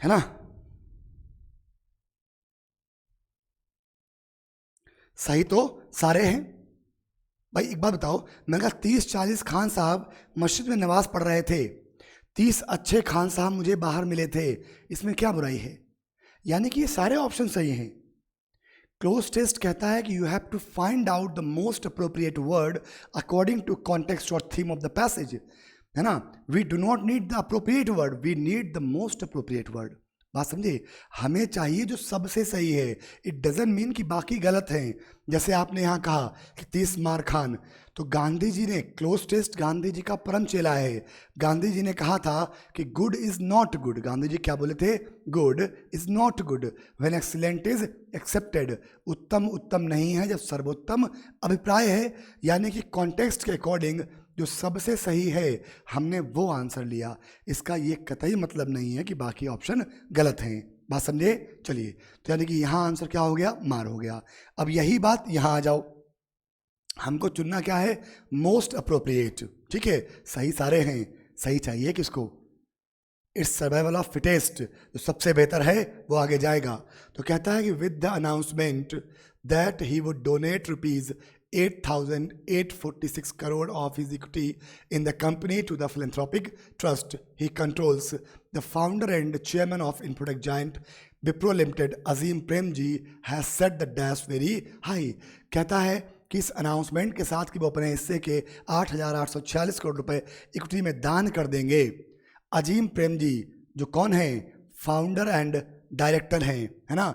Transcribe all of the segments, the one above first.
है ना। सही तो सारे हैं भाई। एक बात बताओ, मैंने कहा 30-40 खान साहब मस्जिद में नमाज पढ़ रहे थे, 30 अच्छे खान साहब मुझे बाहर मिले थे, इसमें क्या बुराई है? यानी कि ये सारे ऑप्शन सही हैं। क्लोज टेस्ट कहता है कि you have to find out the most appropriate word according to context और थीम ऑफ द पैसेज, है ना। We do not need the appropriate word, we need the most appropriate word. बात समझे? हमें चाहिए जो सबसे सही है। इट डजंट मीन कि बाकी गलत हैं। जैसे आपने यहाँ कहा कि 30 मार खान, तो गांधी जी ने, क्लोज टेस्ट गांधी जी का परम चेला है, गांधी जी ने कहा था कि good is not good. Gandhi ji क्या बोले थे? Good is not good when excellent is accepted. उत्तम उत्तम नहीं है जब सर्वोत्तम अभिप्राय है। यानी कि कॉन्टेक्स्ट के अकॉर्डिंग जो सबसे सही है हमने वो आंसर लिया। इसका ये कतई मतलब नहीं है कि बाकी ऑप्शन गलत हैं। बात समझे? चलिए, तो यानी कि यहाँ आंसर क्या हो गया? मार हो गया। अब यही बात यहाँ आ जाओ, हमको चुनना क्या है? Most appropriate. ठीक है, सही सारे हैं, सही चाहिए किसको? इट्स सर्वाइवल ऑफ फिटेस्ट, जो सबसे बेहतर है वो आगे जाएगा। तो कहता है कि with the announcement that he would donate ₹8,846 crore of his equity in the company to the philanthropic trust he controls, the founder and chairman of Infotek giant Wipro Limited, Azim Premji, has set the dash very high। कहता है कि इस announcement के साथ कि वो अपने हिस्से के 8,846 करोड़ रुपए इक्विटी में दान कर देंगे। अजीम प्रेम जी, जो कौन है? फाउंडर एंड डायरेक्टर हैं, है ना,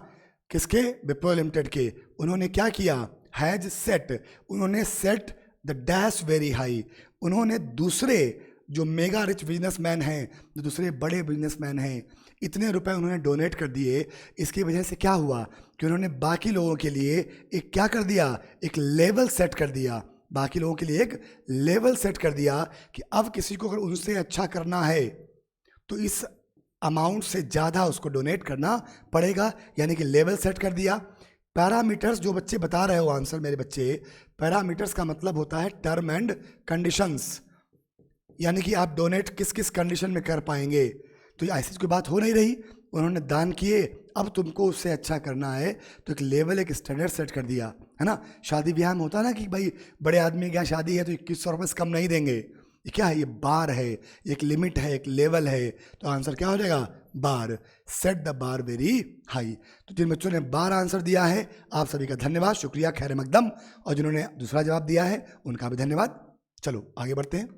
किसके? विप्रो लिमिटेड के। उन्होंने क्या किया? हैज सेट, उन्होंने set the dash very high. उन्होंने दूसरे जो मेगा रिच बिजनेसमैन हैं, जो दूसरे बड़े बिजनेसमैन हैं, इतने रुपए उन्होंने डोनेट कर दिए। इसकी वजह से क्या हुआ कि उन्होंने बाकी लोगों के लिए एक क्या कर दिया? एक लेवल सेट कर दिया। बाकी लोगों के लिए एक लेवल सेट कर दिया कि अब किसी को अगर उनसे अच्छा करना है तो इस अमाउंट से ज़्यादा उसको डोनेट करना पड़ेगा। यानी कि लेवल सेट कर दिया। पैरामीटर्स, जो बच्चे बता रहे हो आंसर मेरे बच्चे, पैरामीटर्स का मतलब होता है टर्म एंड कंडीशंस। यानी कि आप डोनेट किस किस कंडीशन में कर पाएंगे। तो ऐसी कोई बात हो नहीं रही। उन्होंने दान किए, अब तुमको उससे अच्छा करना है तो एक लेवल, एक स्टैंडर्ड सेट कर दिया, है ना। शादी ब्याह में होता है ना कि भाई बड़े आदमी क्या शादी है तो 2100 रुपये से कम नहीं देंगे। ये क्या है? ये बार है, एक लिमिट है, एक लेवल है। तो आंसर क्या हो जाएगा? Bar. Set the bar very high. तो जिन बच्चों ने बार आंसर दिया है आप सभी का धन्यवाद, शुक्रिया, खैर मकदम। और जिन्होंने दूसरा जवाब दिया है उनका भी धन्यवाद। चलो आगे बढ़ते हैं।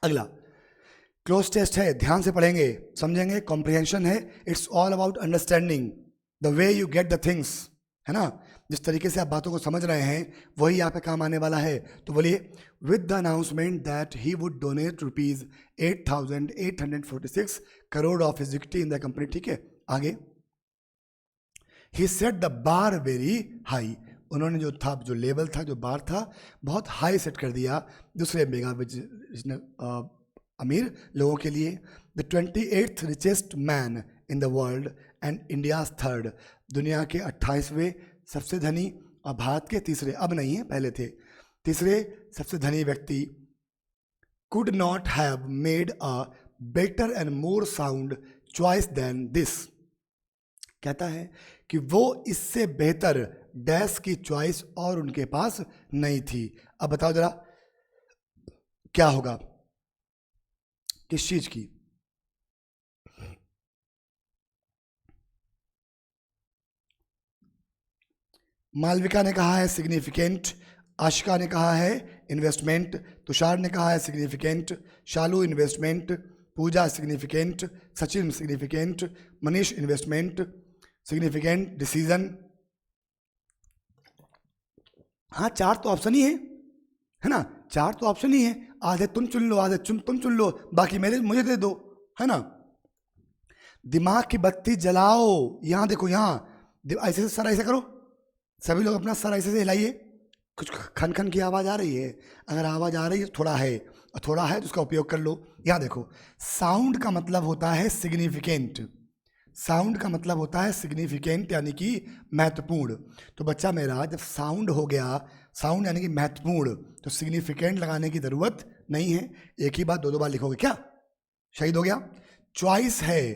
अगला क्लोज टेस्ट है, ध्यान से पढ़ेंगे, समझेंगे। कॉम्प्रिहेंशन है, it's all about understanding the way you get the things, है ना। जिस तरीके से आप बातों को समझ रहे हैं वही यहाँ पे काम आने वाला है। तो बोलिए, with the announcement that he would donate ₹8,846 crore of his equity in the company. ठीक है, आगे। He set the bar very high, उन्होंने जो था, जो लेवल था, जो बार था, बहुत हाई सेट कर दिया दूसरे मेगा अमीर लोगों के लिए। The 28th richest man in the world and India's third, दुनिया के 28वें सबसे धनी और भारत के तीसरे, अब नहीं है पहले थे, तीसरे सबसे धनी व्यक्ति, could not have made a better and more sound choice than this. कहता है कि वो इससे बेहतर डैश की चॉइस और उनके पास नहीं थी। अब बताओ जरा क्या होगा, किस चीज की? मालविका ने कहा है सिग्निफिकेंट, आशिका ने कहा है इन्वेस्टमेंट, तुषार ने कहा है significant, Shalu investment, Pooja significant, Sachin significant, Manish investment, significant decision. हाँ, चार तो ऑप्शन ही है ना, चार तो ऑप्शन ही है। आधे तुम चुन लो, आधे तुम चुन लो, बाकी मुझे दे दो, है ना। दिमाग की बत्ती जलाओ, यहां देखो, यहां ऐसे से सर ऐसे करो, सभी लोग अपना सर ऐसे से हिलाइए। कुछ खन खन की आवाज़ आ रही है? अगर आवाज़ आ रही है तो थोड़ा है, और थोड़ा है तो उसका उपयोग कर लो। यहाँ देखो, साउंड का मतलब होता है सिग्निफिकेंट, साउंड का मतलब होता है सिग्निफिकेंट यानी कि महत्वपूर्ण। तो बच्चा मेरा जब साउंड हो गया, साउंड यानी कि महत्वपूर्ण, तो सिग्निफिकेंट लगाने की ज़रूरत नहीं है। एक ही बात दो बार लिखोगे क्या? शहीद हो गया। चॉइस है,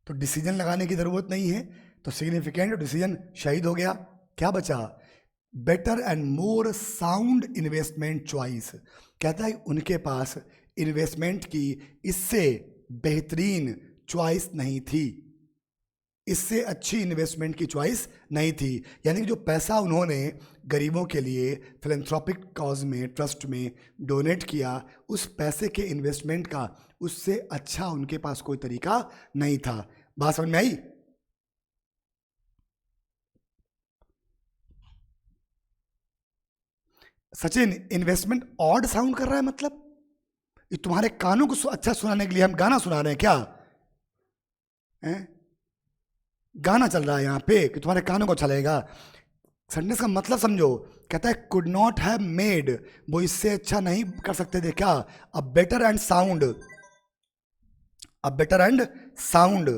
तो डिसीजन लगाने की ज़रूरत नहीं है, तो सिग्निफिकेंट डिसीजन शहीद हो गया। क्या बचा? Better and more sound investment choice. कहता है उनके पास इन्वेस्टमेंट की इससे बेहतरीन चॉइस नहीं थी, इससे अच्छी इन्वेस्टमेंट की चॉइस नहीं थी। यानी कि जो पैसा उन्होंने गरीबों के लिए फिलैंथ्रोपिक कॉज में, ट्रस्ट में डोनेट किया, उस पैसे के इन्वेस्टमेंट का उससे अच्छा उनके पास कोई तरीका नहीं था। बात समझ में आई? सचिन, इन्वेस्टमेंट ऑड साउंड कर रहा है मतलब? ये तुम्हारे कानों को अच्छा सुनाने के लिए हम गाना सुना रहे हैं क्या? हैं? गाना चल रहा है यहाँ पे कि तुम्हारे कानों को अच्छा लगेगा? सेंटेंस का मतलब समझो। कहता है कुड नॉट हैव मेड, वो इससे अच्छा नहीं कर सकते थे क्या? A better and sound, a better and sound.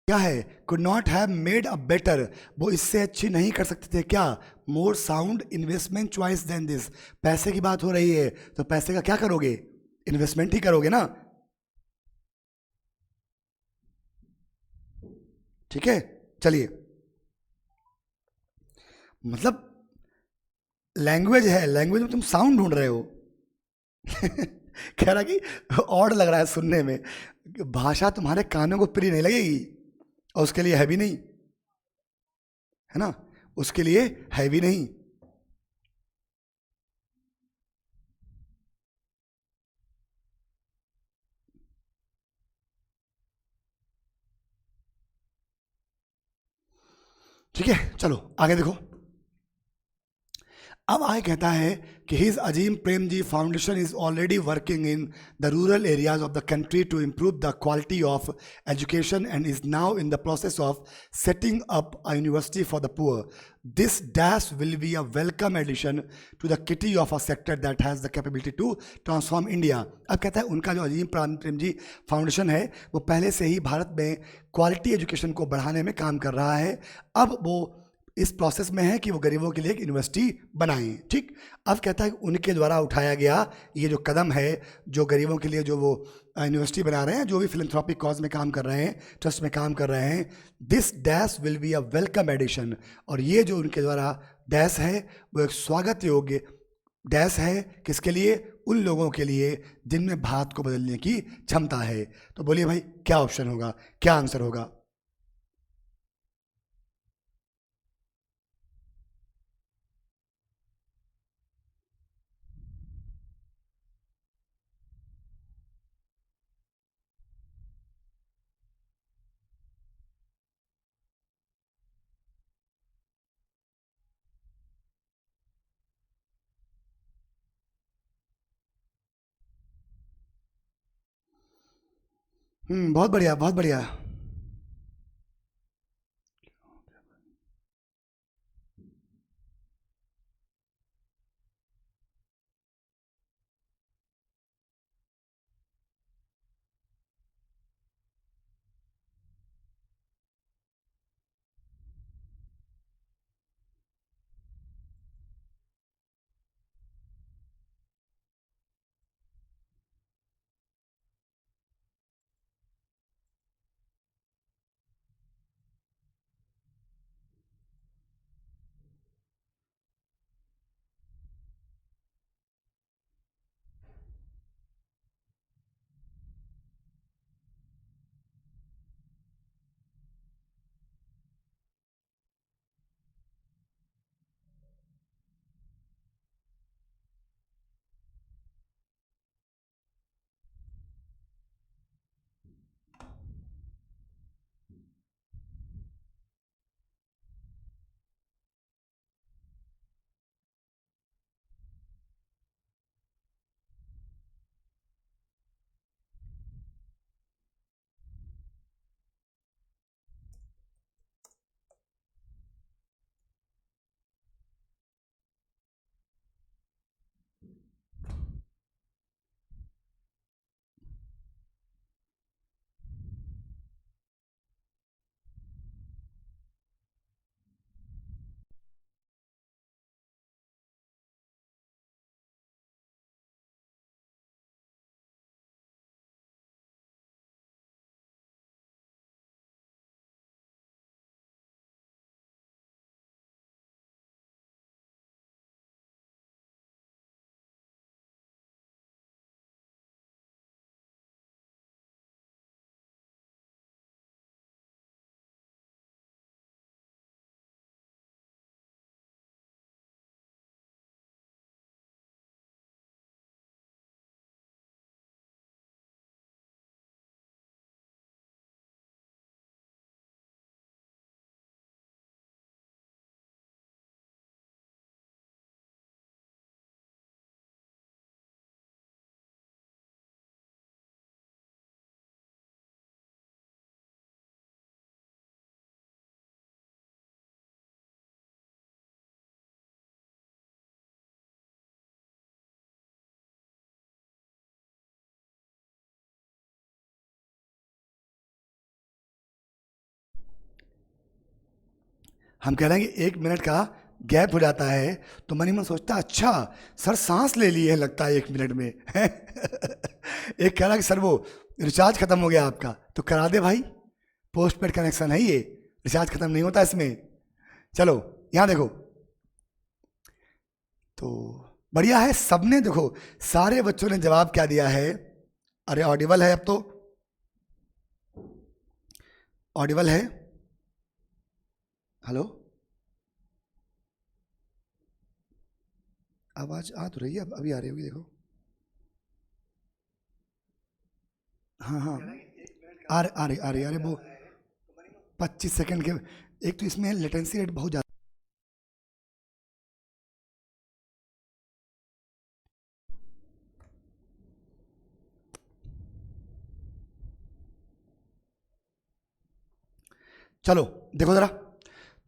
क्या है? Could not have made a better, वो इससे अच्छी नहीं कर सकते थे क्या? More sound investment choice than this. पैसे की बात हो रही है तो पैसे का क्या करोगे? इन्वेस्टमेंट ही करोगे ना। ठीक है, चलिए। मतलब लैंग्वेज है, लैंग्वेज में तुम साउंड ढूंढ रहे हो। कह रहा कि और लग रहा है सुनने में, भाषा तुम्हारे कानों को प्रिय नहीं लगेगी, और उसके लिए है भी नहीं, है ना? उसके लिए है भी नहीं। ठीक है, चलो आगे देखो। अब आगे कहता है कि his Azim Premji foundation is already working in the rural areas of the country to improve the quality of education and is now in the process of setting up a university for the poor. This dash will be a welcome addition to the kitty of a sector that has the capability to transform India. अब कहता है उनका जो अजीम Premji foundation है वो पहले से ही भारत में क्वालिटी एजुकेशन को बढ़ाने में काम कर रहा है। अब वो इस प्रोसेस में है कि वो गरीबों के लिए एक यूनिवर्सिटी बनाएं। ठीक। अब कहता है कि उनके द्वारा उठाया गया ये जो कदम है, जो गरीबों के लिए जो वो यूनिवर्सिटी बना रहे हैं, जो भी फिलंथ्रॉपिक कॉज में काम कर रहे हैं, ट्रस्ट में काम कर रहे हैं, this dash will be a welcome addition. और ये जो उनके द्वारा डैश है वो एक स्वागत योग्य डैश है। किसके लिए? उन लोगों के लिए जिनमें भारत को बदलने की क्षमता है। तो बोलिए भाई, क्या ऑप्शन होगा, क्या आंसर होगा? बहुत बढ़िया, बहुत बढ़िया। हम कह रहे हैं कि 1 मिनट का गैप हो जाता है तो मन ही मन सोचता है अच्छा सर सांस ले लिए है लगता है 1 मिनट में एक कह रहा कि सर वो रिचार्ज खत्म हो गया आपका, तो करा दे भाई, पोस्ट पेड कनेक्शन है ये, रिचार्ज खत्म नहीं होता इसमें। चलो यहाँ देखो, तो बढ़िया है, सबने देखो सारे बच्चों ने जवाब क्या दिया है। अरे ऑडिबल है, अब तो ऑडिबल है। हेलो, आवाज आ तो रही है, अब अभी आ रही होगी, देखो। हाँ हाँ, आ रही वो 25 सेकंड के। एक तो इसमें लेटेंसी रेट बहुत ज़्यादा। चलो देखो जरा,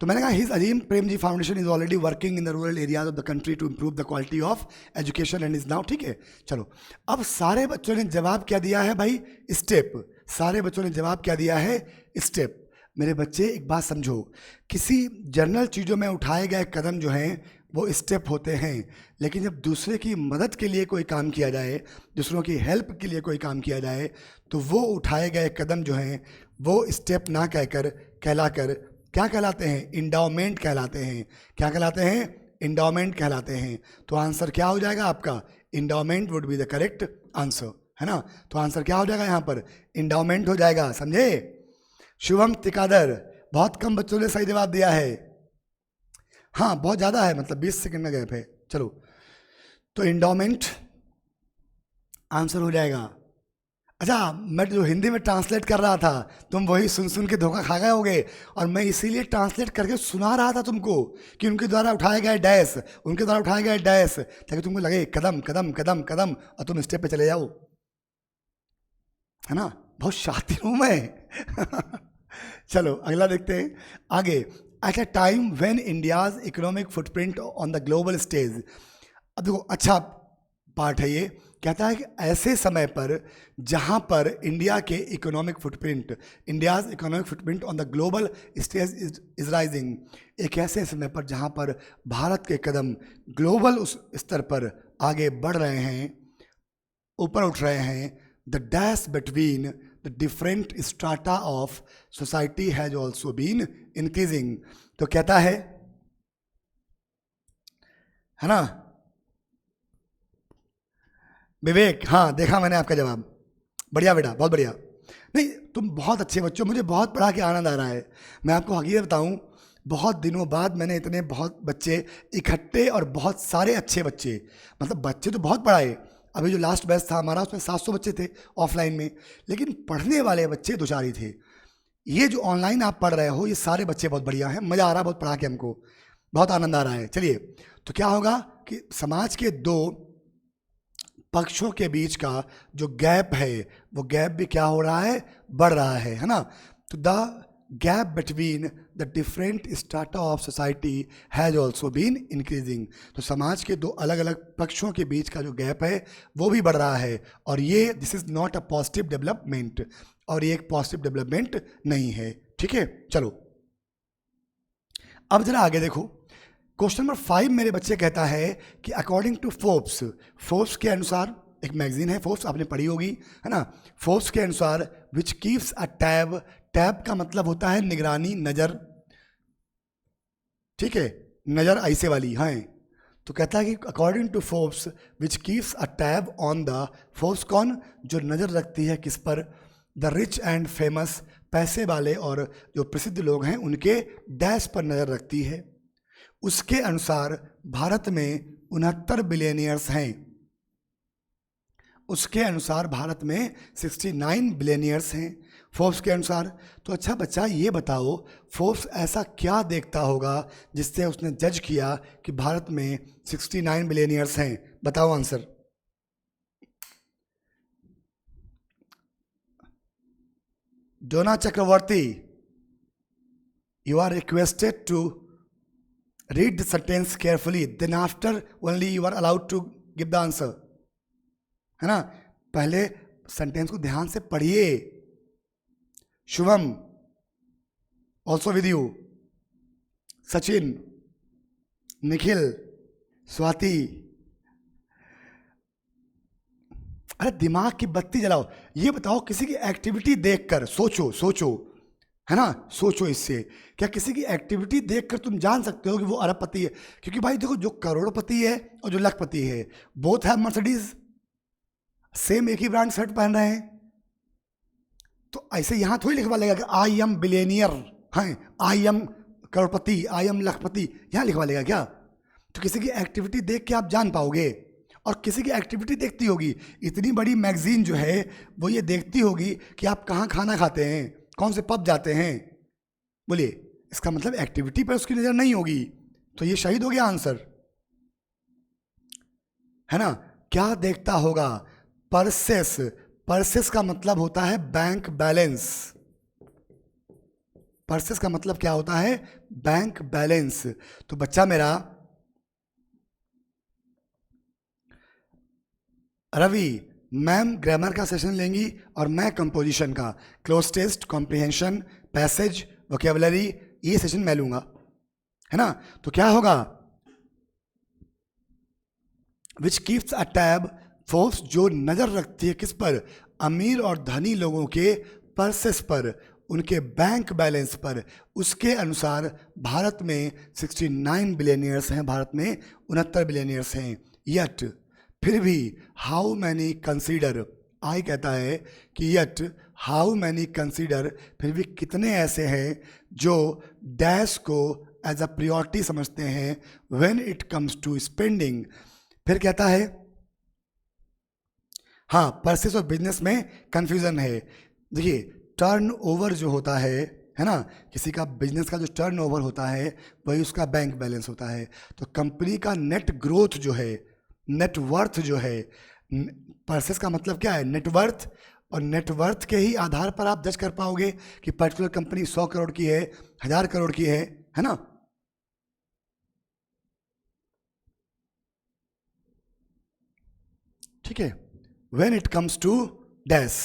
तो मैंने कहा his Azim Premji foundation is already working in the rural areas of the country to improve the quality of education and is now, ठीक है। चलो अब सारे बच्चों ने जवाब क्या दिया है भाई, स्टेप। सारे बच्चों ने जवाब क्या दिया है, स्टेप। मेरे बच्चे एक बात समझो, किसी जनरल चीज़ों में उठाए गए कदम जो हैं वो स्टेप होते हैं, लेकिन जब दूसरे की मदद के लिए कोई काम किया जाए, दूसरों की हेल्प के लिए कोई काम किया जाए, तो वो उठाए गए कदम जो हैं वो स्टेप ना कहकर कहलाकर क्या कहलाते हैं, इंडाउमेंट कहलाते हैं। क्या कहलाते हैं, इंडाउमेंट कहलाते हैं। तो आंसर क्या हो जाएगा आपका, endowment would be the correct answer, है ना। तो आंसर क्या हो जाएगा यहाँ पर, इंडाउमेंट हो जाएगा, समझे। शुभम तिकादर, बहुत कम बच्चों ने सही जवाब दिया है। हाँ बहुत ज़्यादा है, मतलब 20 सेकंड का गैप है। चलो तो इंडाउमेंट आंसर हो जाएगा। अच्छा, मैं जो हिंदी में ट्रांसलेट कर रहा था तुम वही सुन सुन के धोखा खा गए होगे, और मैं इसीलिए ट्रांसलेट करके सुना रहा था तुमको कि उनके द्वारा उठाए गए डैश, उनके द्वारा उठाए गए डैश, ताकि तुमको लगे कदम कदम कदम कदम और तुम स्टेप पे चले जाओ, है ना। बहुत शातिर हूँ मैं चलो अगला देखते हैं आगे। At a time when India's economic footprint on the global stage. अब देखो अच्छा पार्ट है ये, कहता है कि ऐसे समय पर जहाँ पर इंडिया के economic footprint, India's economic footprint on the global stage is rising. एक ऐसे समय पर जहाँ पर भारत के कदम ग्लोबल उस स्तर पर आगे बढ़ रहे हैं, ऊपर उठ रहे हैं। The dash between the different strata of society has also been increasing. तो कहता है ना विवेक, हाँ देखा मैंने आपका जवाब, बढ़िया बेटा, बहुत बढ़िया। नहीं तुम बहुत अच्छे बच्चों, मुझे बहुत पढ़ा के आनंद आ रहा है। मैं आपको हकीकत बताऊं, बहुत दिनों बाद मैंने इतने बहुत बच्चे इकट्ठे और बहुत सारे अच्छे बच्चे, मतलब बच्चे तो बहुत पढ़ाए। अभी जो लास्ट बैच था हमारा उसमें 700 बच्चे थे ऑफलाइन में, लेकिन पढ़ने वाले बच्चे 2-4 ही थे। ये जो ऑनलाइन आप पढ़ रहे हो ये सारे बच्चे बहुत बढ़िया हैं, मज़ा आ रहा है बहुत पढ़ा के, हमको बहुत आनंद आ रहा है। चलिए तो क्या होगा कि समाज के दो पक्षों के बीच का जो गैप है वो गैप भी क्या हो रहा है, बढ़ रहा है ना। तो the gap between the different strata of society has also been increasing. तो समाज के दो अलग अलग पक्षों के बीच का जो गैप है वो भी बढ़ रहा है, और ये this is not a positive development, और ये एक पॉजिटिव डेवलपमेंट नहीं है, ठीक है। चलो अब जरा आगे देखो, क्वेश्चन नंबर 5 मेरे बच्चे कहता है कि अकॉर्डिंग टू फोर्ब्स, फोर्ब्स के अनुसार, एक मैगजीन है फोर्ब्स, आपने पढ़ी होगी है ना। फोर्ब्स के अनुसार विच कीप्स अ टैब, टैब का मतलब होता है निगरानी, नज़र, ठीक है, नज़र ऐसे वाली, हाँ। तो कहता है कि according to Forbes which keeps a tab on the, Forbes कौन, जो नज़र रखती है किस पर, द रिच एंड फेमस, पैसे वाले और जो प्रसिद्ध लोग हैं उनके डैश पर नज़र रखती है। उसके अनुसार भारत में 69 बिलियनियर्स हैं, उसके अनुसार भारत में 69 बिलियनियर्स हैं फोर्ब्स के अनुसार। तो अच्छा बच्चा ये बताओ, फोर्ब्स ऐसा क्या देखता होगा जिससे उसने जज किया कि भारत में 69 बिलियनियर्स हैं, बताओ answer. Dona Chakraborty, you are requested to read the sentence carefully, then after only you are allowed to give the answer, है ना। पहले सेंटेंस को ध्यान से पढ़िए। Shubham also with you, Sachin, Nikhil, Swati. अरे दिमाग की बत्ती जलाओ। ये बताओ, किसी की एक्टिविटी देखकर सोचो, सोचो, है ना, सोचो इससे। क्या किसी की एक्टिविटी देखकर तुम जान सकते हो कि वो अरबपति है? क्योंकि भाई देखो, जो करोड़पति है और जो लखपति है, बोथ हैव मर्सिडीज, सेम एक ही ब्रांड शर्ट पहन रहे हैं। तो ऐसे यहां थोड़ी लिखवा लेगा कि आई एम बिलियनियर, है, I am Crorepati, I am लखपति, यहां लिखवा लेगा क्या? तो किसी की एक्टिविटी देख के आप जान पाओगे। और किसी की एक्टिविटी देखती होगी, इतनी बड़ी मैगजीन जो है वो ये देखती होगी कि आप कहाँ खाना खाते हैं, कौन से पब जाते हैं। बोलिए, इसका मतलब एक्टिविटी पर उसकी नज़र नहीं होगी। तो ये शहीद हो गया आंसर, है ना। क्या देखता होगा? परसेस। परसेस का मतलब होता है बैंक बैलेंस। परसेस का मतलब क्या होता है? Bank balance. तो बच्चा मेरा रवि, मैम ग्रामर का सेशन लेंगी और मैं कंपोजिशन का, cloze test, comprehension, passage, vocabulary, ये सेशन मैं लूंगा, है ना। तो क्या होगा? Which keeps a tab, Forbes जो नज़र रखती है किस पर? अमीर और धनी लोगों के पर्सेस पर, उनके बैंक बैलेंस पर। उसके अनुसार भारत में 69 बिलियनियर्स हैं, भारत में 69 बिलियनियर्स हैं। यट, फिर भी, हाउ मैनी कंसीडर, आई कहता है कि यट हाउ मैनी कंसीडर, फिर भी कितने ऐसे हैं जो डैश को एज अ प्रियोरिटी समझते हैं when it comes to spending. फिर कहता है, हाँ, परसेस और बिजनेस में कंफ्यूजन है। देखिए, टर्न ओवर जो होता है ना, किसी का बिजनेस का जो टर्न ओवर होता है वही उसका बैंक बैलेंस होता है। तो कंपनी का नेट ग्रोथ जो है, नेट वर्थ जो है, परसेस का मतलब क्या है? नेटवर्थ। और नेटवर्थ के ही आधार पर आप जज कर पाओगे कि पर्टिकुलर कंपनी 100 करोड़ की है, 1000 करोड़ की है ना। ठीक है, when it comes to dash.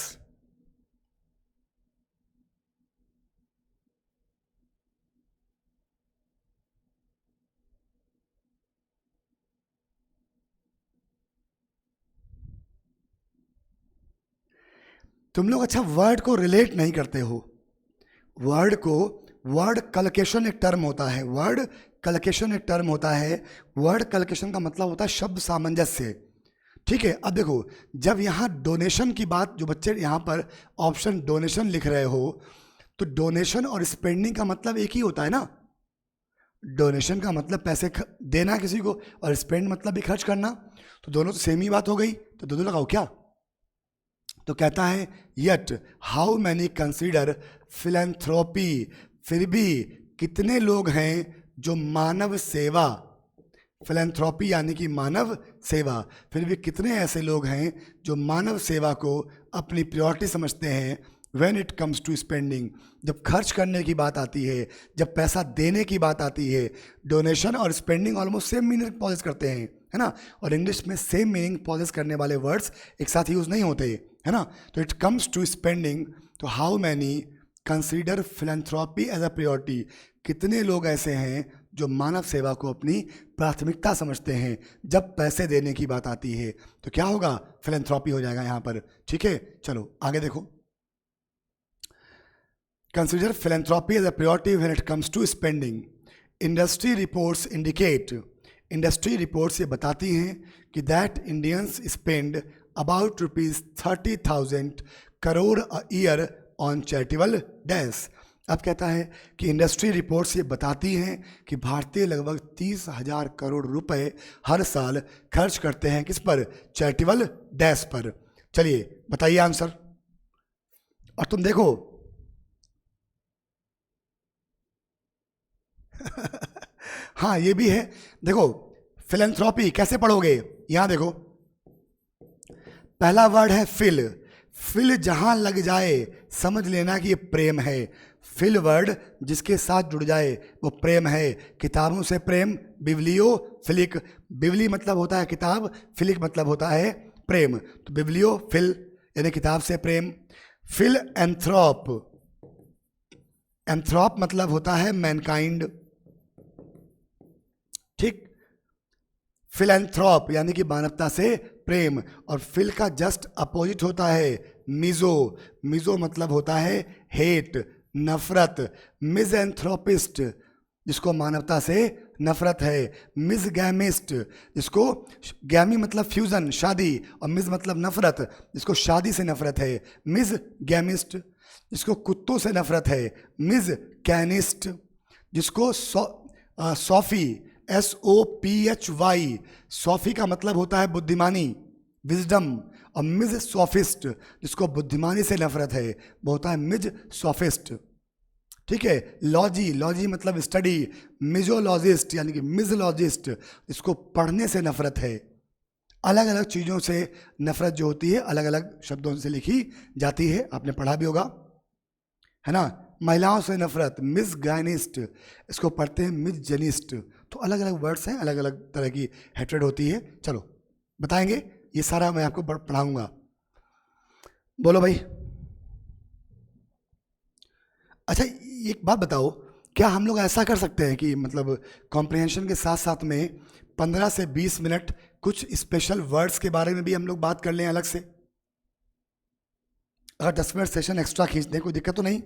तुम लोग अच्छा वर्ड को रिलेट नहीं करते हो। वर्ड को, वर्ड कलकेशन एक टर्म होता है, वर्ड कलकेशन एक टर्म होता है। वर्ड कलकेशन का मतलब होता है शब्द सामंजस्य। ठीक है, अब देखो, जब यहाँ डोनेशन की बात, जो बच्चे यहाँ पर ऑप्शन डोनेशन लिख रहे हो, तो डोनेशन और स्पेंडिंग का मतलब एक ही होता है ना। डोनेशन का मतलब पैसे देना किसी को, और स्पेंड मतलब भी खर्च करना। तो दोनों तो सेम ही बात हो गई, तो दोनों लगाओ क्या। तो कहता है, yet how many consider philanthropy, फिर भी कितने लोग हैं जो मानव सेवा, फिलैंथ्रोपी यानी कि मानव सेवा, फिर भी कितने ऐसे लोग हैं जो मानव सेवा को अपनी प्रायोरिटी समझते हैं when it comes to spending, जब खर्च करने की बात आती है, जब पैसा देने की बात आती है। डोनेशन और spending almost same meaning possess करते हैं, है ना। और इंग्लिश में सेम मीनिंग पॉजेस करने वाले वर्ड्स एक साथ यूज़ नहीं होते, है ना। तो इट कम्स टू स्पेंडिंग, तो how many consider philanthropy as a priority, कितने लोग ऐसे हैं जो मानव सेवा को अपनी प्राथमिकता समझते हैं जब पैसे देने की बात आती है। तो क्या होगा? फिलैंथ्रोपी हो जाएगा यहाँ पर। ठीक है, चलो आगे देखो। Consider philanthropy as a priority when it comes to spending. Industry reports indicate, industry reports ये बताती हैं कि that Indians spend about ₹30,000 crore a year on charitable dash. अब कहता है कि इंडस्ट्री रिपोर्ट्स ये बताती हैं कि भारतीय लगभग 30,000 करोड़ रुपए हर साल खर्च करते हैं किस पर? चैरिटेबल डैश पर। चलिए बताइए आंसर। और तुम देखो हाँ, ये भी है। देखो, फिलैंथ्रोपी कैसे पढ़ोगे? यहां देखो, पहला वर्ड है फिल। फिल जहां लग जाए समझ लेना कि ये प्रेम है। फिल वर्ड जिसके साथ जुड़ जाए वो प्रेम है। किताबों से प्रेम, बिबलियो फिलिक। बिबली मतलब होता है किताब, फिलिक मतलब होता है प्रेम। तो बिबलियो फिल यानी किताब से प्रेम। फिल एंथ्रोप, एंथ्रोप मतलब होता है मैनकाइंड। ठीक। फिलैंथ्रोप यानी कि मानवता से प्रेम, और फिल का जस्ट अपोजिट होता है मिजो। मिजो मतलब होता है हेट, नफरत। मिज़एंथ्रोपिस्ट जिसको मानवता से नफरत है। मिज़गैमिस्ट जिसको, गैमी मतलब फ्यूजन शादी, और मिज़ मतलब नफरत जिसको शादी से नफरत है। मिज़गैमिस्ट जिसको कुत्तों से नफरत है। मिज़कैनिस्ट जिसको सोफी, SOPHY, सोफी का मतलब होता है बुद्धिमानी, विजडम। और मिज सोफिस्ट जिसको बुद्धिमानी से नफरत है वो होता है मिज सोफिस्ट। ठीक है। लॉजी, लॉजी मतलब स्टडी। मिजोलॉजिस्ट यानी कि मिजोलॉजिस्ट जिसको पढ़ने से नफरत है। अलग अलग चीज़ों से नफरत जो होती है अलग अलग शब्दों से लिखी जाती है, आपने पढ़ा भी होगा, है ना। महिलाओं से नफरत मिसगाइनिस्ट, इसको पढ़ते हैं मिसजेनिस्ट। तो अलग अलग वर्ड्स हैं, अलग अलग तरह की हेट्रेड होती है। चलो बताएंगे, ये सारा मैं आपको पढ़ाऊंगा। बोलो भाई। अच्छा एक बात बताओ, क्या हम लोग ऐसा कर सकते हैं कि मतलब कॉम्प्रिहेंशन के साथ साथ में 15 से 20 मिनट कुछ स्पेशल वर्ड्स के बारे में भी हम लोग बात कर लें अलग से? अगर 10 मिनट सेशन एक्स्ट्रा खींच दें कोई दिक्कत तो नहीं?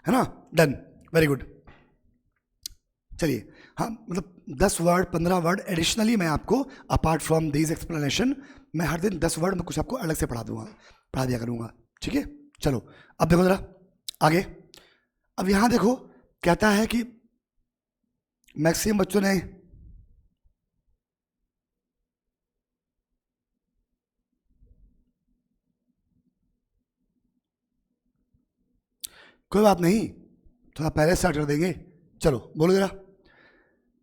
है ना, डन, वेरी गुड। चलिए, हाँ मतलब 10 वर्ड 15 वर्ड एडिशनली मैं आपको अपार्ट फ्रॉम दिस एक्सप्लेनेशन मैं हर दिन 10 वर्ड में कुछ आपको अलग से पढ़ा दूंगा, पढ़ा दिया करूंगा। ठीक है। चलो अब देखो जरा आगे। अब यहाँ देखो कहता है कि मैक्सिमम बच्चों ने, कोई बात नहीं, थोड़ा पहले स्टार्ट कर देंगे। चलो बोलो जरा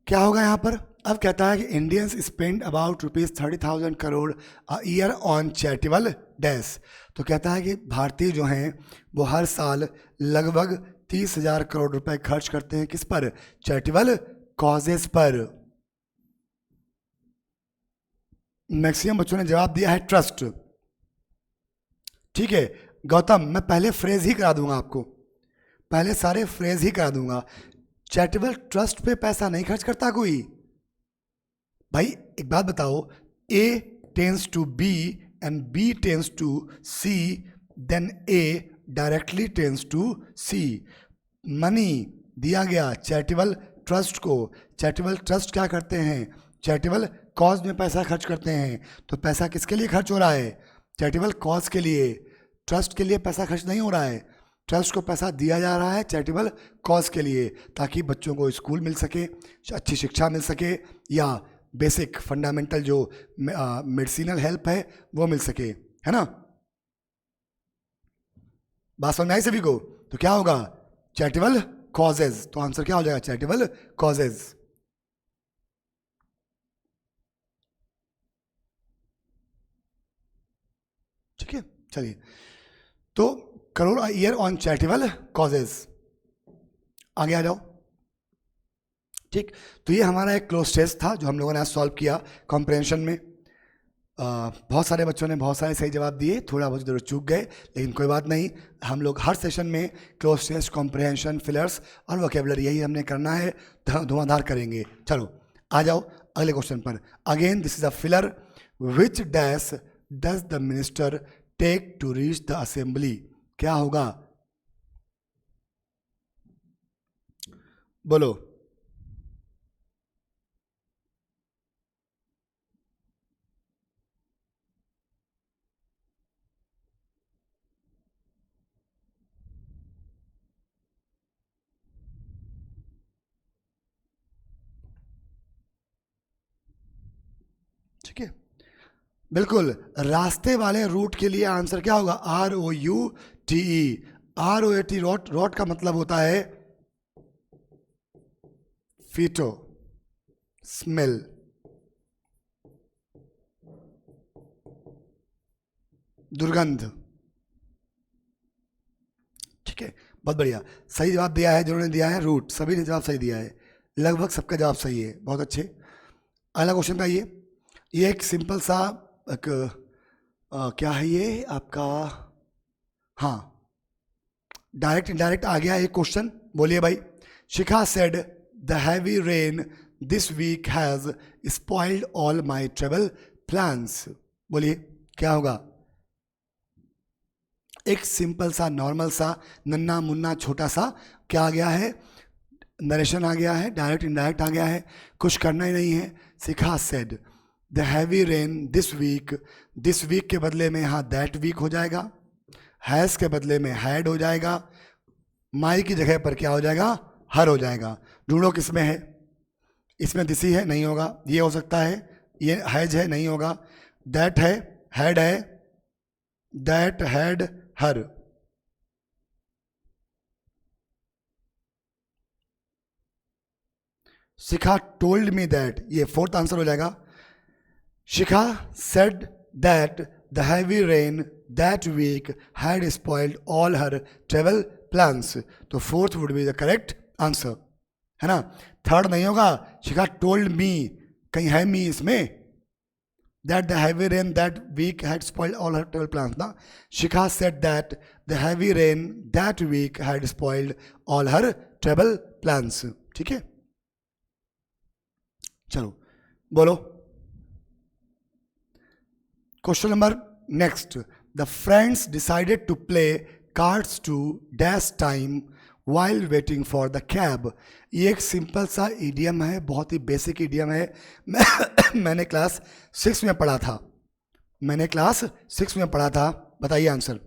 क्या होगा यहाँ पर। अब कहता है कि Indians spend about ₹30,000 crore a year on charitable dash. तो कहता है कि भारतीय जो हैं वो हर साल लगभग 30,000 करोड़ रुपए खर्च करते हैं किस पर? चैरिटेबल कॉजेस पर। मैक्सिमम बच्चों ने जवाब दिया है ट्रस्ट। ठीक है गौतम, मैं पहले फ्रेज ही करा दूंगा आपको, पहले सारे फ्रेज ही करा दूंगा। चैरिटेबल ट्रस्ट पे पैसा नहीं खर्च करता कोई। भाई एक बात बताओ, A tends to B and B tends to C, then A directly tends to C। Money दिया गया चैरिटेबल ट्रस्ट को। चैरिटेबल ट्रस्ट क्या करते हैं? चैरिटेबल कॉज में पैसा खर्च करते हैं। तो पैसा किसके लिए खर्च हो रहा है? चैरिटेबल कॉज के लिए। ट्रस्ट के लिए पैसा खर्च नहीं हो रहा है, ट्रस्ट को पैसा दिया जा रहा है चैरिटेबल कॉज के लिए, ताकि बच्चों को स्कूल मिल सके, अच्छी शिक्षा मिल सके, या बेसिक फंडामेंटल जो मेडिसिनल हेल्प है वो मिल सके, है ना। बात समझ में आई सभी को? तो क्या होगा? Charitable causes. तो आंसर क्या हो जाएगा? Charitable causes. ठीक है चलिए, तो crore year on charitable causes, आगे आ जाओ। ठीक, तो ये हमारा एक क्लोज टेस्ट था जो हम लोगों ने आज सॉल्व किया कॉम्प्रहेंशन में। बहुत सारे बच्चों ने बहुत सारे सही जवाब दिए, थोड़ा बहुत जरूर चूक गए, लेकिन कोई बात नहीं। हम लोग हर सेशन में क्लोज टेस्ट, कॉम्प्रहेंशन, फिलर्स और वोकेबलरी यही हमने करना है, धुआंधार करेंगे। चलो आ जाओ अगले क्वेश्चन पर। Again this is a filler. Which dash does the minister take to reach the assembly? क्या होगा? बोलो। ठीक है बिल्कुल, रास्ते वाले रूट के लिए आंसर क्या होगा? ROUTE। ROAT, रोट, रोट का मतलब होता है फीटो, स्मेल। दुर्गंध। ठीक है, बहुत बढ़िया, सही जवाब दिया है जिन्होंने दिया है रूट, सभी ने जवाब सही दिया है, लगभग सबका जवाब सही है, बहुत अच्छे। अगला क्वेश्चन का ये एक सिंपल सा एक क्या है ये आपका, हाँ डायरेक्ट इनडायरेक्ट आ गया एक क्वेश्चन, बोलिए भाई। Shikha said the heavy rain this week has spoiled all my travel plans, बोलिए क्या होगा। एक सिंपल सा नॉर्मल सा नन्ना मुन्ना छोटा सा क्या आ गया है, नरेशन आ गया है, डायरेक्ट इनडायरेक्ट आ गया है, कुछ करना ही नहीं है। Shikha said the heavy rain this week के बदले में यहाँ दैट वीक हो जाएगा, हैज़ के बदले में हैड हो जाएगा, माई की जगह पर क्या हो जाएगा, हर हो जाएगा। ढूंढो किसमें है, इसमें दिस ही है, नहीं होगा, ये हो सकता है, ये हैज है, नहीं होगा, दैट है, हैड है, that had her. Shikha told me that, ये फोर्थ आंसर हो जाएगा। Shikha said that the heavy rain that week had spoiled all her travel plans, तो fourth would be the correct answer, है ना। थर्ड नहीं होगा, शिखा टोल्ड मी, कहीं है मी इसमें, that the heavy rain that week had spoiled all her travel plans ना। शिखा said that the heavy rain that week had spoiled all her travel plans, ठीक है, चलो बोलो question number next. The friends decided to play cards to dash time while waiting for the cab, ये एक simple सा idiom है, बहुत ही basic idiom है। मैंने क्लास 6 में पढ़ा था, मैंने क्लास 6 में पढ़ा था, बताइए आंसर।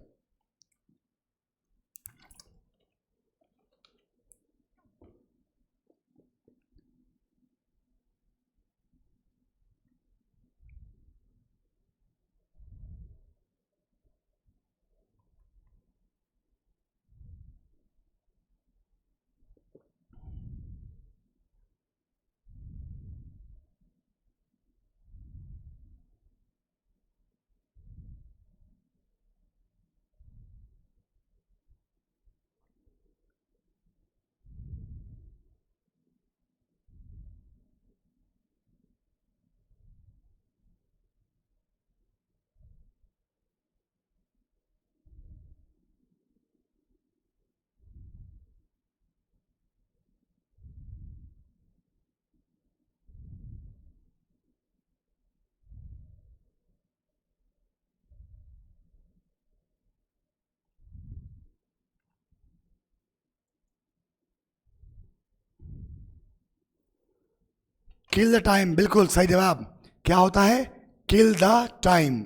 किल द टाइम, बिल्कुल सही जवाब। क्या होता है, kill the time,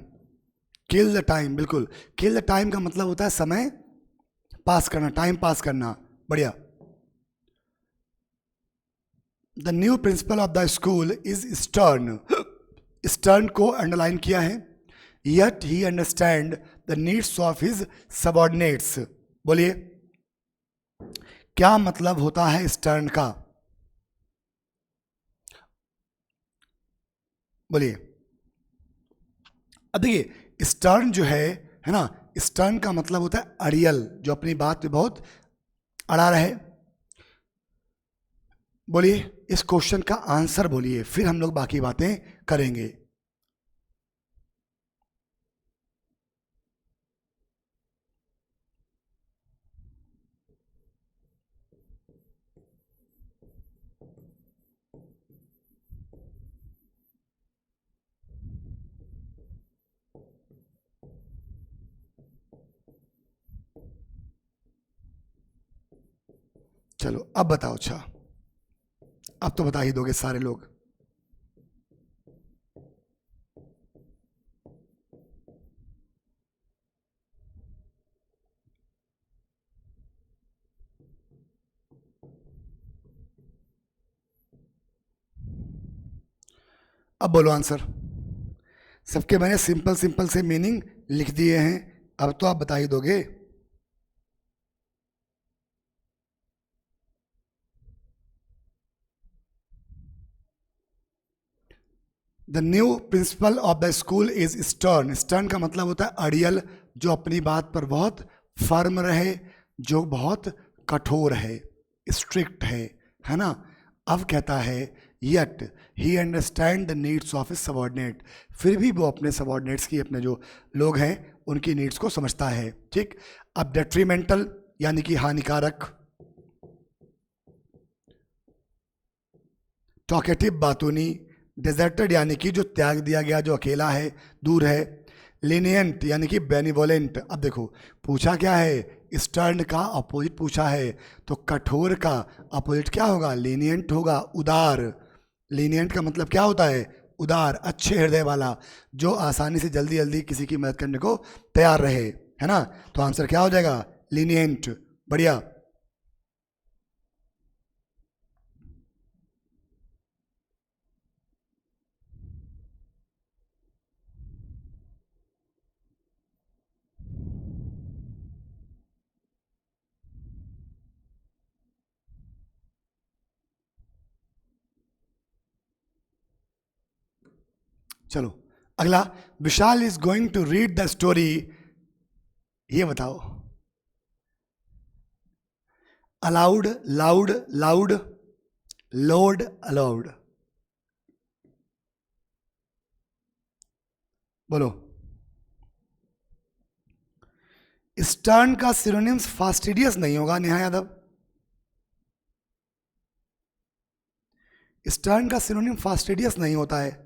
kill the time, बिल्कुल। किल द टाइम का मतलब होता है समय पास करना, टाइम पास करना, बढ़िया। The new principle of the school is stern, stern को अंडरलाइन किया है। Yet he understand the needs of his subordinates, बोलिए क्या मतलब होता है स्टर्न का, बोलिए। अब देखिए स्टर्न जो है ना, स्टर्न का मतलब होता है अड़ियल, जो अपनी बात पे बहुत अड़ा रहे। बोलिए इस क्वेश्चन का आंसर बोलिए, फिर हम लोग बाकी बातें करेंगे। चलो अब बताओ, अच्छा अब तो बता ही दोगे सारे लोग। अब बोलो आंसर, सबके मैंने सिंपल सिंपल से मीनिंग लिख दिए हैं, अब तो आप बता ही दोगे। The new principle of the school is stern. Stern का मतलब होता है अड़ियल, जो अपनी बात पर बहुत फर्म रहे, जो बहुत कठोर है, स्ट्रिक्ट है ना। अब कहता है yet he understand the needs of his subordinate, फिर भी वो अपने सबॉर्डिनेट्स की, अपने जो लोग हैं उनकी नीड्स को समझता है। ठीक। अब डेट्रीमेंटल यानी कि हानिकारक, टॉकेटिव बातूनी, डेजर्टेड यानी कि जो त्याग दिया गया, जो अकेला है, दूर है, लीनियंट यानी कि बेनिवोलेंट। अब देखो पूछा क्या है, स्टर्न का अपोजिट पूछा है, तो कठोर का अपोजिट क्या होगा, लीनियंट होगा, उदार। लीनियंट का मतलब क्या होता है, उदार, अच्छे हृदय वाला, जो आसानी से जल्दी जल्दी किसी की मदद करने को तैयार रहे, है ना। तो आंसर क्या हो जाएगा, लीनियंट। बढ़िया। चलो अगला, Vishal is going to read the story. ये बताओ, aloud, loud, loud, load, aloud, बोलो। स्टर्न का सिनोनिम्स फास्टिडियस नहीं होगा नेहा यादव। स्टर्न का सिनोनिम फास्टिडियस नहीं होता है,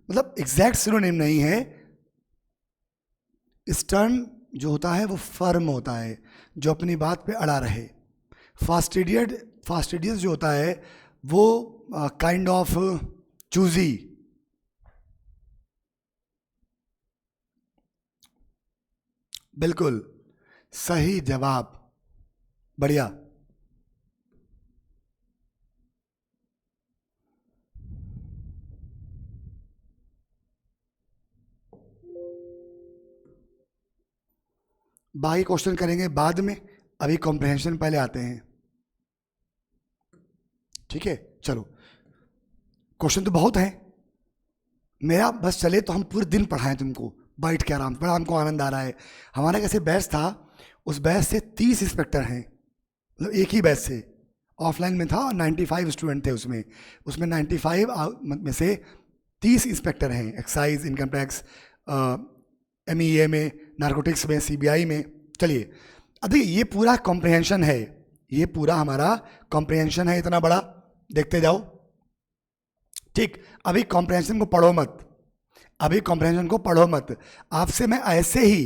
मतलब एग्जैक्ट सिनोनिम नहीं है। स्टर्न जो होता है वो फर्म होता है, जो अपनी बात पे अड़ा रहे। फास्टिडियस जो होता है वो काइंड ऑफ चूजी। बिल्कुल सही जवाब, बढ़िया। बाकी क्वेश्चन करेंगे बाद में, अभी कॉम्प्रिहेंशन पहले आते हैं। ठीक है, चलो क्वेश्चन तो बहुत हैं, मेरा बस चले तो हम पूरे दिन पढ़ाएं तुमको, बैठ के आराम, बड़ा हमको आनंद आ रहा है। हमारा कैसे बैच था, उस बैच से 30 इंस्पेक्टर हैं, मतलब एक ही बैच से। ऑफलाइन में था 95 स्टूडेंट थे उसमें, 95 में से 30 इंस्पेक्टर हैं, एक्साइज, इनकम टैक्स, MEA में, नारकोटिक्स में, CBI में। चलिए अब देखिए, ये पूरा कॉम्प्रिहेंशन है, ये पूरा हमारा कॉम्प्रिहेंशन है, इतना बड़ा, देखते जाओ। ठीक, अभी कॉम्प्रिहेंशन को पढ़ो मत, अभी कॉम्प्रिहेंशन को पढ़ो मत, आपसे मैं ऐसे ही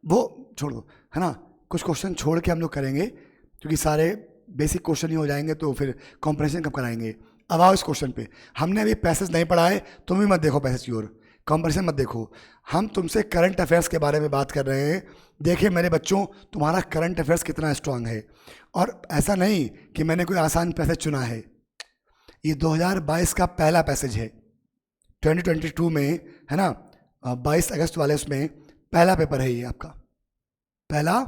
वो छोड़ दो, है ना। कुछ क्वेश्चन छोड़ के हम लोग करेंगे, क्योंकि सारे बेसिक क्वेश्चन ही हो जाएंगे, तो फिर कॉम्प्रिहेंशन कब कराएंगे। अब आओ इस क्वेश्चन पे, हमने अभी पैसेज नहीं पढ़ा है, तुम भी मत देखो पैसेज की ओर, कॉम्प्रिहेंशन मत देखो। हम तुमसे करंट अफेयर्स के बारे में बात कर रहे हैं। देखिए मेरे बच्चों, तुम्हारा करंट अफेयर्स कितना स्ट्रांग है, और ऐसा नहीं कि मैंने कोई आसान पैसेज चुना है, ये 2022 का पहला पैसेज है, 2022 में, है ना, 22 अगस्त वाले उसमें पहला पेपर है, ये आपका पहला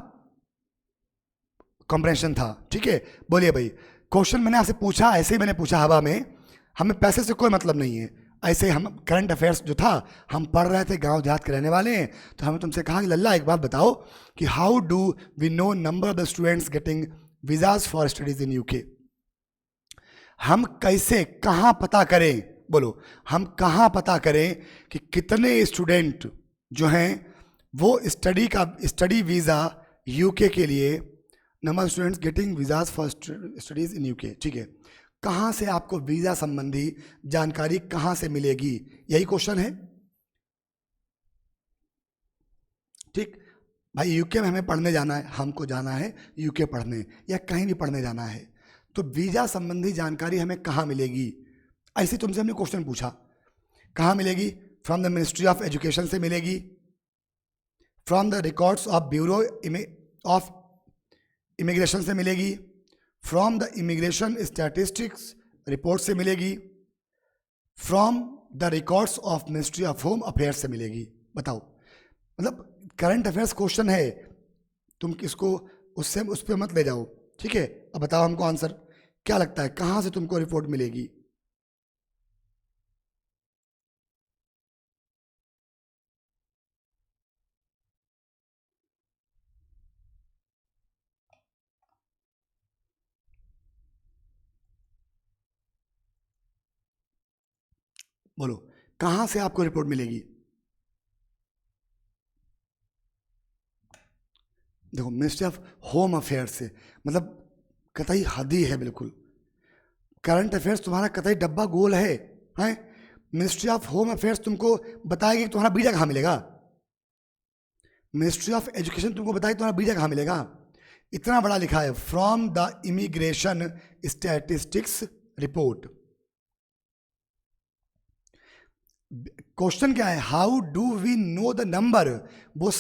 कॉम्प्रिहेंशन था। ठीक है, बोलिए भाई, क्वेश्चन मैंने आपसे पूछा, ऐसे ही मैंने पूछा हवा में, हमें पैसे से कोई मतलब नहीं है, ऐसे हम करंट अफेयर्स जो था हम पढ़ रहे थे, गांव देहात के रहने वाले हैं, तो हमें तुमसे कहा कि लल्ला एक बात बताओ कि how do we know number of the students getting visas for studies in UK. हम कैसे, कहाँ पता करें, बोलो, हम कहाँ पता करें कि कितने स्टूडेंट जो हैं वो स्टडी वीज़ा यूके के लिए, number of students getting visas for studies in UK. ठीक है, कहाँ से आपको वीज़ा संबंधी जानकारी कहाँ से मिलेगी, यही क्वेश्चन है। ठीक भाई, यूके में हमें पढ़ने जाना है, हमको जाना है यूके पढ़ने, या कहीं भी पढ़ने जाना है, तो वीज़ा संबंधी जानकारी हमें कहाँ मिलेगी। ऐसे तुमसे हमने क्वेश्चन पूछा, कहाँ मिलेगी, from the ministry of education से मिलेगी, from the records of bureau of immigration से मिलेगी, from the immigration statistics report से मिलेगी, from the records of ministry of home affairs से मिलेगी। बताओ, मतलब करंट अफेयर्स क्वेश्चन है, तुम किसको उससे उस पर मत ले जाओ। ठीक है, अब बताओ हमको आंसर, क्या लगता है कहां से तुमको रिपोर्ट मिलेगी? बोलो, कहां से आपको रिपोर्ट मिलेगी? देखो, मिनिस्ट्री ऑफ होम अफेयर्स से, मतलब कतई हदी है बिल्कुल। करंट अफेयर्स तुम्हारा कतई डब्बा गोल है? मिनिस्ट्री ऑफ होम अफेयर्स तुमको बताएगी कि तुम्हारा वीजा कहाँ मिलेगा? मिनिस्ट्री ऑफ एजुकेशन तुमको बताएगी तुम्हारा वीजा कहाँ मिलेगा? इतना बड़ा लिखा है, from the immigration statistics report. Question क्या है? How do we know the number? वो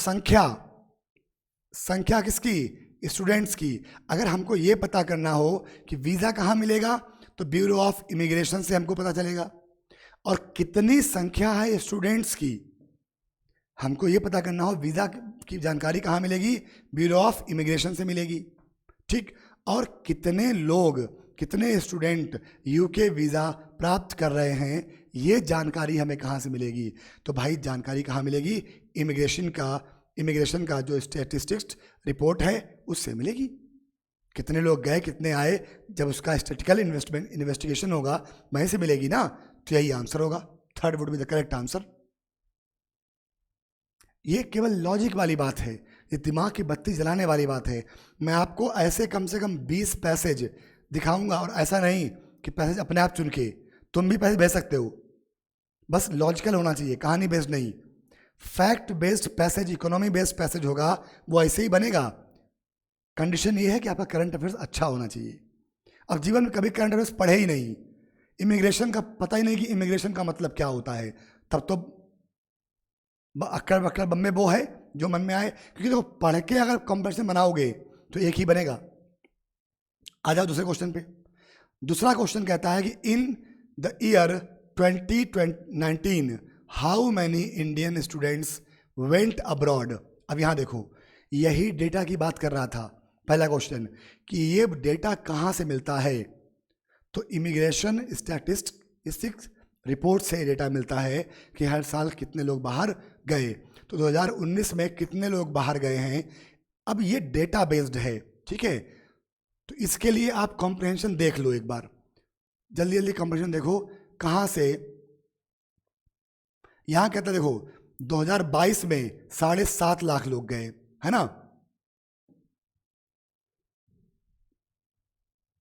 संख्या किसकी? स्टूडेंट्स की। अगर हमको ये पता करना हो कि वीज़ा कहाँ मिलेगा, तो ब्यूरो ऑफ इमिग्रेशन से हमको पता चलेगा। और कितनी संख्या है स्टूडेंट्स की, हमको ये पता करना हो वीज़ा की जानकारी कहाँ मिलेगी? ब्यूरो ऑफ इमिग्रेशन से मिलेगी। ठीक। और कितने लोग, कितने स्टूडेंट यूके वीज़ा प्राप्त कर रहे हैं, ये जानकारी हमें कहाँ से मिलेगी? तो भाई जानकारी कहाँ मिलेगी? इमिग्रेशन का जो स्टैटिस्टिक्स रिपोर्ट है उससे मिलेगी। कितने लोग गए, कितने आए, जब उसका स्टैटिकल इन्वेस्टिगेशन होगा वहीं से मिलेगी ना। तो यही आंसर होगा, third would be the correct answer. ये केवल लॉजिक वाली बात है, ये दिमाग की बत्ती जलाने वाली बात है। मैं आपको ऐसे कम से कम 20 पैसेज दिखाऊंगा, और ऐसा नहीं कि पैसेज अपने आप चुन के, तुम भी पैसेज भेज सकते हो, बस लॉजिकल होना चाहिए, कहानी बेस्ड नहीं। Fact based passage, economy based passage होगा, वो ऐसे ही बनेगा। कंडीशन ये है कि आपका करंट अफेयर्स अच्छा होना चाहिए। अब जीवन में कभी करंट अफेयर्स पढ़े ही नहीं, इमिग्रेशन का पता ही नहीं कि इमिग्रेशन का मतलब क्या होता है, तब तो अक्कड़ बक्कड़ बम्बे वो है जो मन में आए। क्योंकि देखो, पढ़ के अगर कंपैरिजन बनाओगे तो एक ही बनेगा। आ जाओ दूसरे क्वेश्चन पे। दूसरा क्वेश्चन कहता है कि in the year 2019 how many Indian students went abroad. अब यहाँ देखो, यही डेटा की बात कर रहा था पहला क्वेश्चन, कि ये डेटा कहाँ से मिलता है? तो इमिग्रेशन स्टैटिस्टिक्स रिपोर्ट से डेटा मिलता है कि हर साल कितने लोग बाहर गए। तो 2019 में कितने लोग बाहर गए हैं। अब ये डेटा बेस्ड है, ठीक है। तो इसके लिए आप कॉम्प्रहेंशन देख लो एक बार, जल्दी जल्दी कॉम्प्रहेंशन देखो कहाँ से। यहाँ कहता है देखो, 2022 में 7.5 लाख लोग गए, है ना।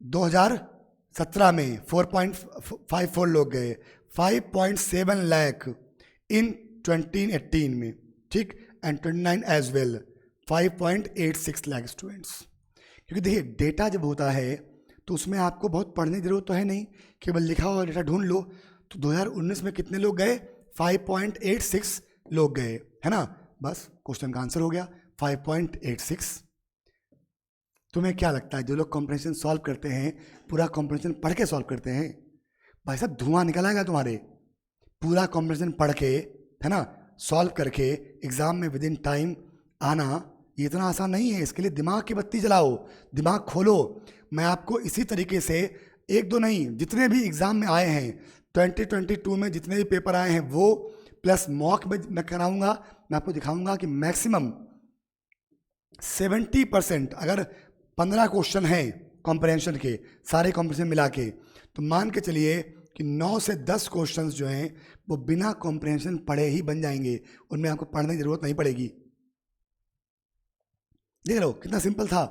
2017 में 4.54 लोग गए, 5.7 लाख इन 2018 में, ठीक। And 29 as well 5.86 lakh students. क्योंकि देखिए, डेटा जब होता है तो उसमें आपको बहुत पढ़ने की जरूरत तो है नहीं, केवल लिखा हुआ डेटा ढूंढ लो। तो 2019 में कितने लोग गए? 5.86 लोग गए, है ना। बस क्वेश्चन का आंसर हो गया 5.86। तुम्हें क्या लगता है जो लोग कॉम्प्रिहेंशन सॉल्व करते हैं, पूरा कॉम्प्रिहेंशन पढ़ के सॉल्व करते हैं, भाई साहब धुआं निकल आएगा तुम्हारे। पूरा कॉम्प्रिहेंशन पढ़ के, है ना, सॉल्व करके एग्जाम में विद इन टाइम आना, ये इतना आसान नहीं है। इसके लिए दिमाग की बत्ती जलाओ, दिमाग खोलो। मैं आपको इसी तरीके से एक दो नहीं, जितने भी एग्जाम में आए हैं 2022 में, जितने भी पेपर आए हैं वो, प्लस मॉक में मैं कराऊंगा, मैं आपको दिखाऊंगा कि मैक्सिमम 70%, अगर 15 क्वेश्चन हैं कॉम्प्रहेंशन के, सारे कॉम्प्रहेंशन मिला के, तो मान के चलिए कि 9 से 10 क्वेश्चंस जो हैं वो बिना कॉम्प्रहेंशन पढ़े ही बन जाएंगे, उनमें आपको पढ़ने की जरूरत नहीं पड़ेगी। देख लो कितना सिंपल था।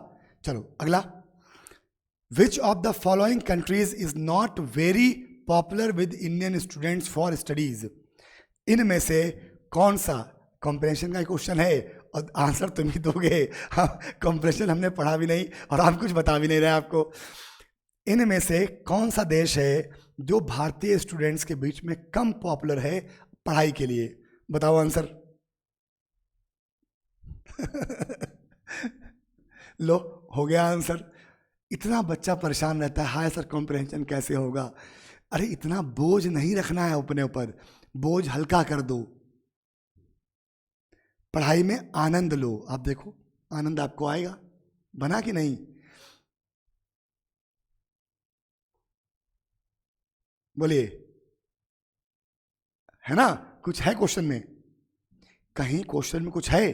चलो अगला, which of the following countries is not very popular with Indian students for studies. इनमें से कौन सा, कॉम्प्रहेंशन का क्वेश्चन है और आंसर तुम ही दोगे, हाँ, कॉम्प्रहेंशन हमने पढ़ा भी नहीं और हम कुछ बता भी नहीं रहे आपको। इनमें से कौन सा देश है जो भारतीय स्टूडेंट्स के बीच में कम पॉपुलर है पढ़ाई के लिए? बताओ आंसर। लो, हो गया आंसर। इतना बच्चा परेशान रहता है, हाय सर कॉम्प्रहेंशन कैसे होगा। अरे इतना बोझ नहीं रखना है अपने ऊपर, बोझ हल्का कर दो, पढ़ाई में आनंद लो। आप देखो आनंद आपको आएगा, बना कि नहीं। बोलिए, है ना? कुछ है क्वेश्चन में? कहीं क्वेश्चन में कुछ है?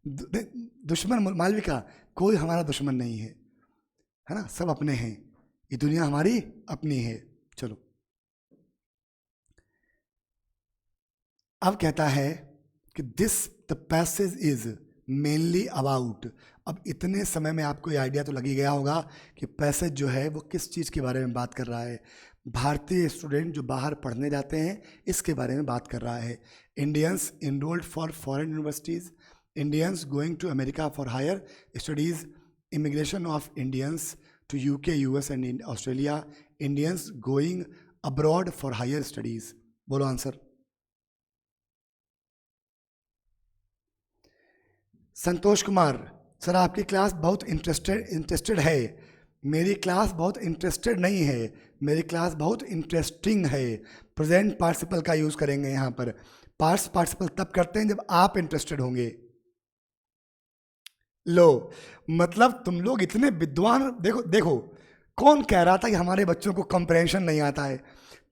दुश्मन मालविका, कोई हमारा दुश्मन नहीं है ना? सब अपने हैं, ये दुनिया हमारी अपनी है। चलो, अब कहता है कि this the passage is mainly about. अब इतने समय में आपको ये आइडिया तो लग ही गया होगा कि पैसेज जो है वो किस चीज़ के बारे में बात कर रहा है। भारतीय स्टूडेंट जो बाहर पढ़ने जाते हैं इसके बारे में बात कर रहा है। Indians enrolled for foreign universities, Indians going to America for higher studies, immigration of Indians to UK, US and Australia, Indians going abroad for higher studies. बोलो आंसर। संतोष कुमार, सर आपकी क्लास बहुत इंटरेस्टेड है। मेरी क्लास बहुत interested नहीं है, मेरी class बहुत इंटरेस्टिंग है। प्रेजेंट पार्टिसिपल का यूज़ करेंगे यहाँ पर। पास्ट पार्टिसिपल तब करते हैं जब आप इंटरेस्टेड होंगे। लो, मतलब तुम लोग इतने विद्वान। देखो देखो, कौन कह रहा था कि हमारे बच्चों को कॉम्प्रहेंशन नहीं आता है?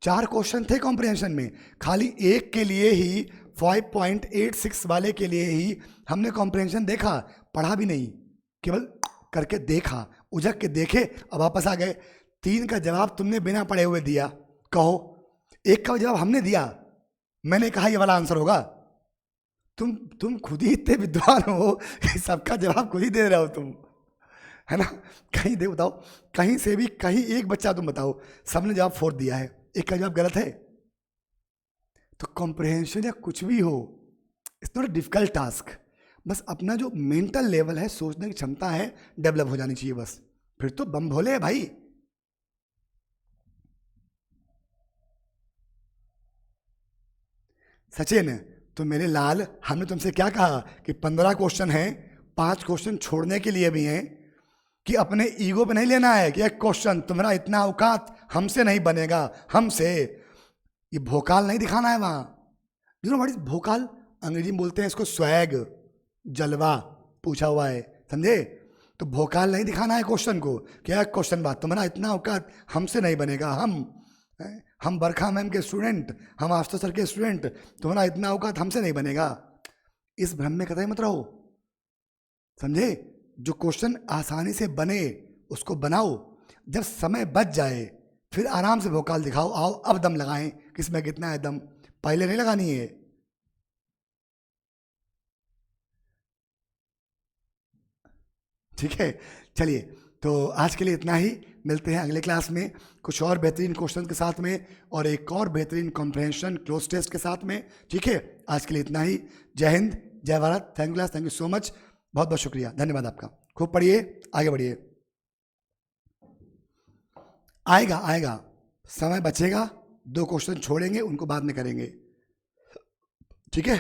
4 क्वेश्चन थे कॉम्प्रहेंशन में, खाली एक के लिए ही 5.86 वाले के लिए ही हमने कॉम्प्रहेंशन देखा, पढ़ा भी नहीं, केवल करके देखा, उजक के देखे अब वापस आ गए। 3 का जवाब तुमने बिना पढ़े हुए दिया। कहो, 1 का जवाब हमने दिया, मैंने कहा ये वाला आंसर होगा। तुम खुद ही इतने विद्वान हो कि सबका जवाब खुद ही दे रहे हो तुम, है ना? कहीं दे बताओ, कहीं से भी कहीं एक बच्चा तुम बताओ सबने जवाब 4 दिया है, 1 का जवाब गलत है। तो कॉम्प्रहेंशन या कुछ भी हो, it's not a difficult task. बस अपना जो मेंटल लेवल है, सोचने की क्षमता है, डेवलप हो जानी चाहिए बस, फिर तो बम भोले है भाई। सचिन, तो मेरे लाल, हमने तुमसे क्या कहा कि 15 क्वेश्चन हैं, 5 क्वेश्चन छोड़ने के लिए भी हैं, कि अपने ईगो पे नहीं लेना है कि एक क्वेश्चन तुम्हारा इतना औकात हमसे नहीं बनेगा, हमसे। ये भोकाल नहीं दिखाना है वहाँ। You know what is Bhokaal? अंग्रेजी में बोलते हैं इसको स्वैग, जलवा पूछा हुआ है, समझे? तो भोकाल नहीं दिखाना है क्वेश्चन को, क्या क्वेश्चन बात तुम्हारा इतना औकात हमसे नहीं बनेगा। हम बरखा मैम के स्टूडेंट, हम आशुतोष सर के स्टूडेंट, तुम्हारा इतना औकात हमसे नहीं बनेगा। इस भ्रम में कतई मत रहो, समझे? जो क्वेश्चन आसानी से बने उसको बनाओ, जब समय बच जाए फिर आराम से भोकाल दिखाओ। आओ अब दम लगाएं, किसमें कितना है दम, पहले नहीं लगानी है। ठीक है, चलिए, तो आज के लिए इतना ही। मिलते हैं अगले क्लास में कुछ और बेहतरीन क्वेश्चन के साथ में और एक और बेहतरीन कॉम्प्रहेंशन क्लोज टेस्ट के साथ में। ठीक है, आज के लिए इतना ही। जय हिंद, जय Bharat. Thank you class, thank you so much, बहुत बहुत शुक्रिया, धन्यवाद आपका। खूब पढ़िए, आगे बढ़िए। आएगा आएगा, समय बचेगा, 2 क्वेश्चन छोड़ेंगे, उनको बाद में करेंगे। ठीक है।